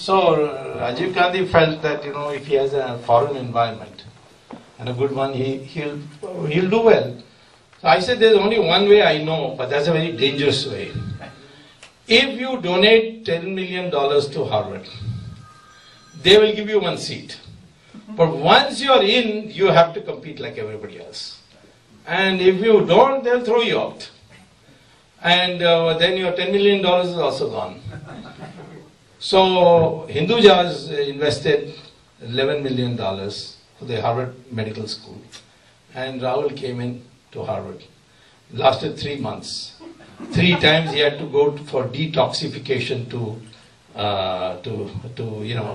So Rajiv Gandhi felt that, if he has a foreign environment and a good one, he'll do well. So I said, there's only one way I know, but that's a very dangerous way. If you donate $10 million to Harvard, they will give you one seat. But once you're in, you have to compete like everybody else. And if you don't, they'll throw you out. And then your $10 million is also gone. So Hindujas invested $11 million for the Harvard Medical School. And Rahul came in to Harvard. It lasted 3 months. 3 times he had to go for detoxification to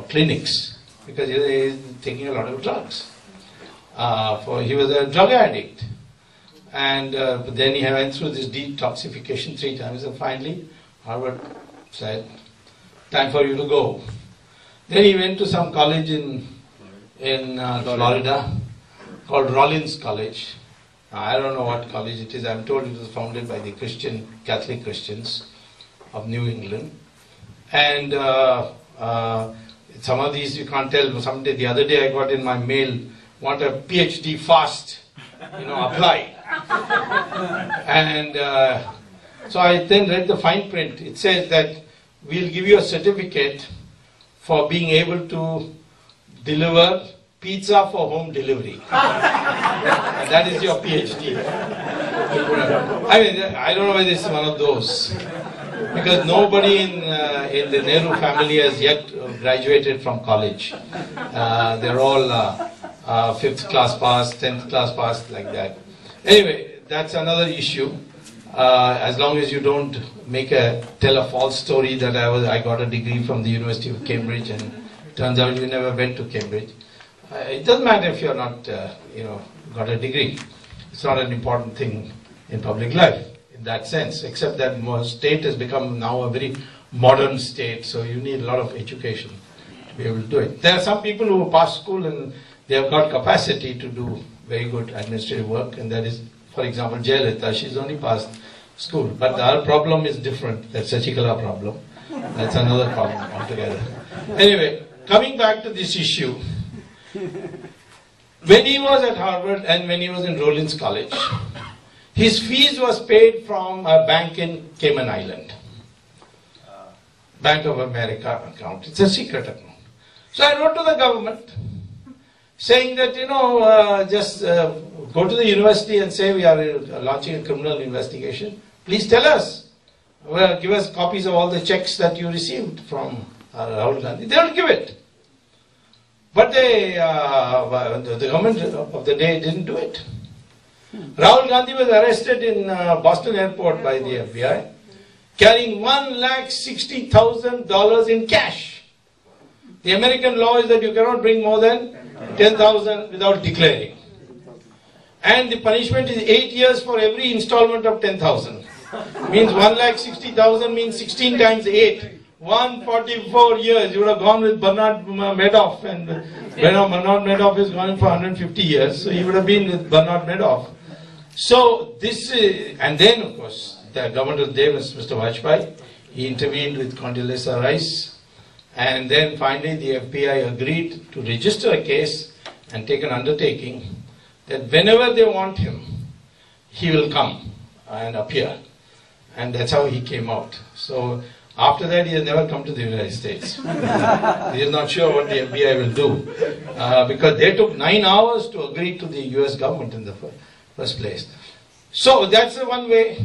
clinics because he was taking a lot of drugs. He was a drug addict. And then he went through this detoxification 3 times, and finally Harvard said, time for you to go. Then he went to some college in Florida called Rollins College. I don't know what college it is. I'm told it was founded by the Catholic Christians of New England. And some of these you can't tell. The other day I got in my mail, want a PhD fast, apply. And so I then read the fine print. It says that we'll give you a certificate for being able to deliver pizza for home delivery. And that is your PhD. I don't know whether it's one of those. Because nobody in the Nehru family has yet graduated from college. They're all 5th class pass, 10th class pass, like that. Anyway, that's another issue. As long as you don't tell a false story that I got a degree from the University of Cambridge and it turns out you never went to Cambridge. It doesn't matter if you're not, got a degree. It's not an important thing in public life in that sense, except that state has become now a very modern state, so you need a lot of education to be able to do it. There are some people who pass school and they have got capacity to do very good administrative work, and that is, for example, Jayalalitha. She's only passed school, but our problem is different. That's Sachikala problem. That's another problem altogether. Anyway, coming back to this issue, when he was at Harvard and when he was in Rollins College, his fees was paid from a bank in Cayman Island. Bank of America account. It's a secret account. So I wrote to the government saying that, just go to the university and say we are launching a criminal investigation. Please tell us. Well, give us copies of all the checks that you received from Rahul Gandhi. They don't give it. But the government of the day didn't do it. Rahul Gandhi was arrested in Boston airport by the FBI, carrying $1,60,000 in cash. The American law is that you cannot bring more than 10,000 without declaring. And the punishment is 8 years for every installment of 10,000. Means 1,60,000 means 16 times 8. 144 years. You would have gone with Bernard Madoff, and Bernard Madoff is gone for 150 years, so he would have been with Bernard Madoff. So this is, and then of course the government of the day was Mr. Vajpayee. He intervened with Condoleezza Rice, and then finally the FBI agreed to register a case and take an undertaking that whenever they want him, he will come and appear. And that's how he came out. So after that, he has never come to the United States. He is not sure what the FBI will do. Because they took 9 hours to agree to the US government in the first place. So that's the one way.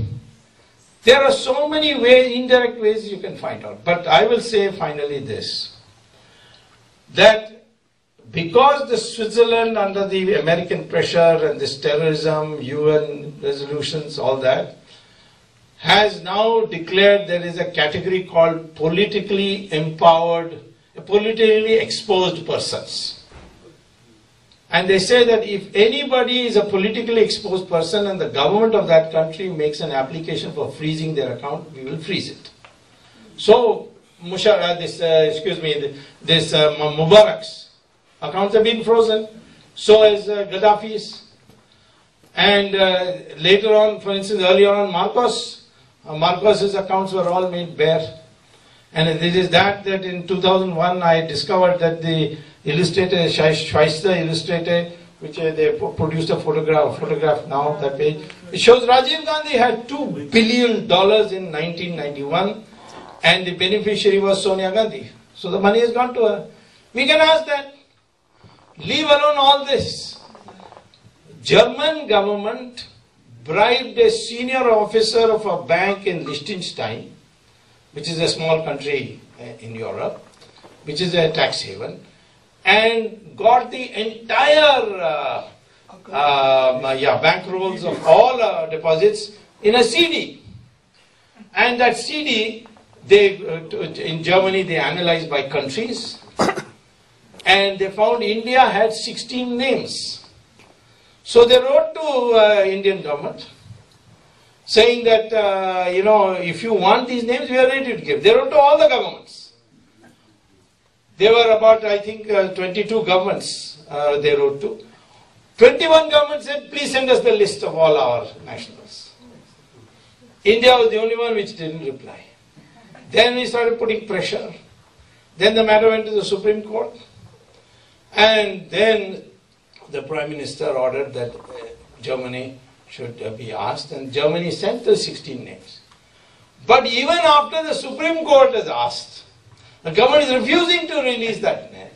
There are so many ways, indirect ways you can find out. But I will say finally this, that because the Switzerland under the American pressure and this terrorism, UN resolutions, all that, has now declared there is a category called politically empowered, politically exposed persons. And they say that if anybody is a politically exposed person and the government of that country makes an application for freezing their account, we will freeze it. So, Mubarak's accounts have been frozen, so has Gaddafi's. And later on, for instance, earlier on, Marcos's accounts were all made bare. And it is that in 2001 I discovered that the illustrator, Schweizer illustrator, which they produced a photograph now of that page. It shows Rajiv Gandhi had $2 billion in 1991 and the beneficiary was Sonia Gandhi. So the money has gone to her. We can ask that. Leave alone all this. German government bribed a senior officer of a bank in Liechtenstein, which is a small country in Europe, which is a tax haven, and got the entire bankrolls of all deposits in a CD. And that CD, in Germany, they analyzed by countries, and they found India had 16 names. So they wrote to Indian government, saying that, if you want these names, we are ready to give. They wrote to all the governments. There were about, I think, 22 governments they wrote to. 21 governments said, please send us the list of all our nationals. India was the only one which didn't reply. Then we started putting pressure. Then the matter went to the Supreme Court. And then the Prime Minister ordered that Germany should be asked, and Germany sent the 16 names. But even after the Supreme Court has asked, the government is refusing to release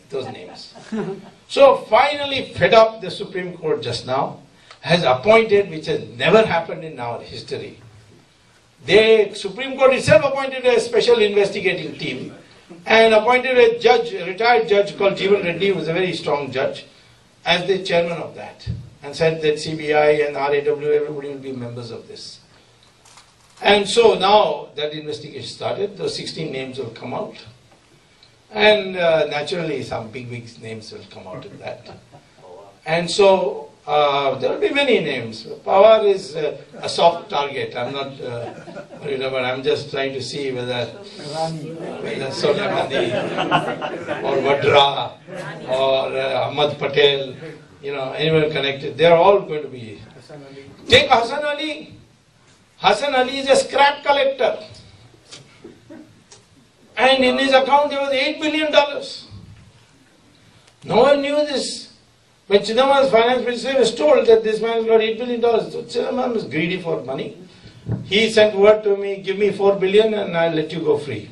those names. So finally, fed up, the Supreme Court just now has appointed, which has never happened in our history. The Supreme Court itself appointed a special investigating team and appointed a judge, a retired judge called Jeevan Reddy, who was a very strong judge, as the chairman of that, and said that CBI and RAW, everybody will be members of this. And so now that investigation started, those 16 names will come out. And naturally some big names will come out of that. And so there will be many names. Power is a soft target. I'm not worried about it. I'm just trying to see whether Sonia Gandhi or Vadra or Ahmad Patel, anyone connected, they're all going to be. Take Hassan Ali. Hassan Ali is a scrap collector. And in his account there was $8 billion. No one knew this. When Chidambaram's finance minister was told that this man has got $8 billion, so Chidambaram was greedy for money. He sent word to me, give me $4 billion and I'll let you go free.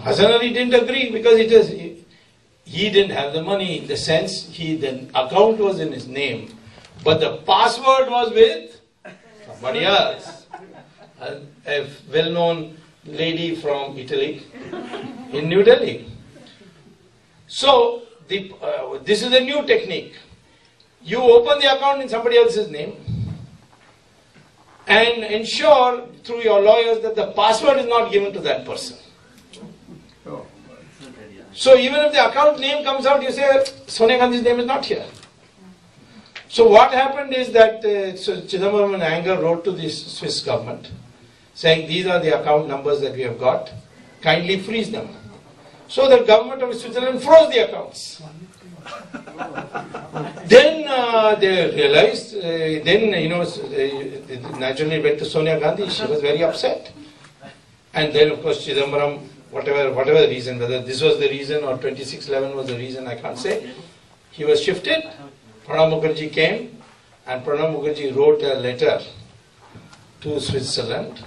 Hassan Ali didn't agree because he didn't have the money in the sense the account was in his name, but the password was with somebody else. A well-known lady from Italy in New Delhi. So this is a new technique. You open the account in somebody else's name and ensure through your lawyers that the password is not given to that person. So even if the account name comes out, you say Sonia Gandhi's name is not here. So what happened is that Chidambaram in anger wrote to the Swiss government saying these are the account numbers that we have got, kindly freeze them. So the government of Switzerland froze the accounts. Then they realized, naturally went to Sonia Gandhi, she was very upset. And then of course Chidambaram, whatever the reason, whether this was the reason or 2611 was the reason, I can't say, he was shifted. Pranab Mukherjee came and Pranab Mukherjee wrote a letter to Switzerland,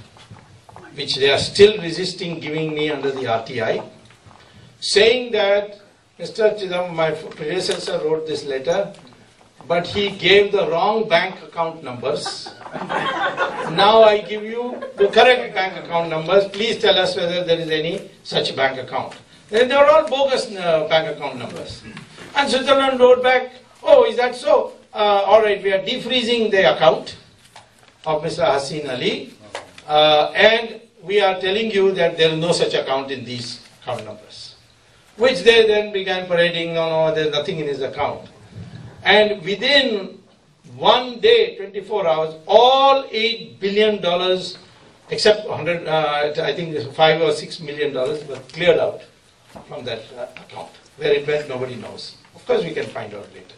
which they are still resisting giving me under the RTI, saying that Mr. Chidambaram, my predecessor, wrote this letter, but he gave the wrong bank account numbers. Now I give you the correct bank account numbers. Please tell us whether there is any such bank account. Then they were all bogus bank account numbers. And Switzerland wrote back, oh, is that so? All right, we are defreezing the account of Mr. Hassan Ali, and we are telling you that there is no such account in these account numbers. Which they then began parading, no, there is nothing in his account. And within one day, 24 hours, all $8 billion, except 100, I think $5 or $6 million, were cleared out from that account. Where it went, nobody knows. Of course, we can find out later.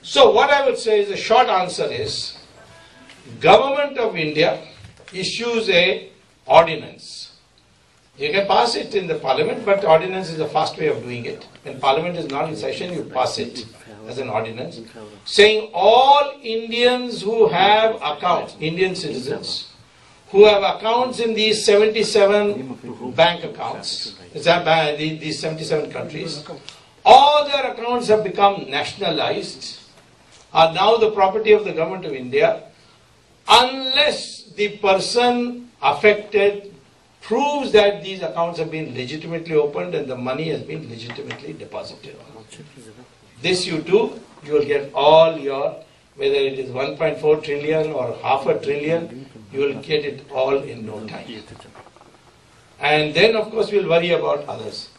So what I would say is, the short answer is, Government of India issues a ordinance You can pass it in the parliament, but ordinance is a fast way of doing it. When parliament is not in session, you pass it as an ordinance, saying all Indians who have accounts, Indian citizens, who have accounts in these 77 bank accounts, these 77 countries, all their accounts have become nationalized, are now the property of the government of India, unless the person affected proves that these accounts have been legitimately opened and the money has been legitimately deposited. This you do, you will get all your, whether it is 1.4 trillion or half a trillion, you will get it all in no time. And then of course we will worry about others.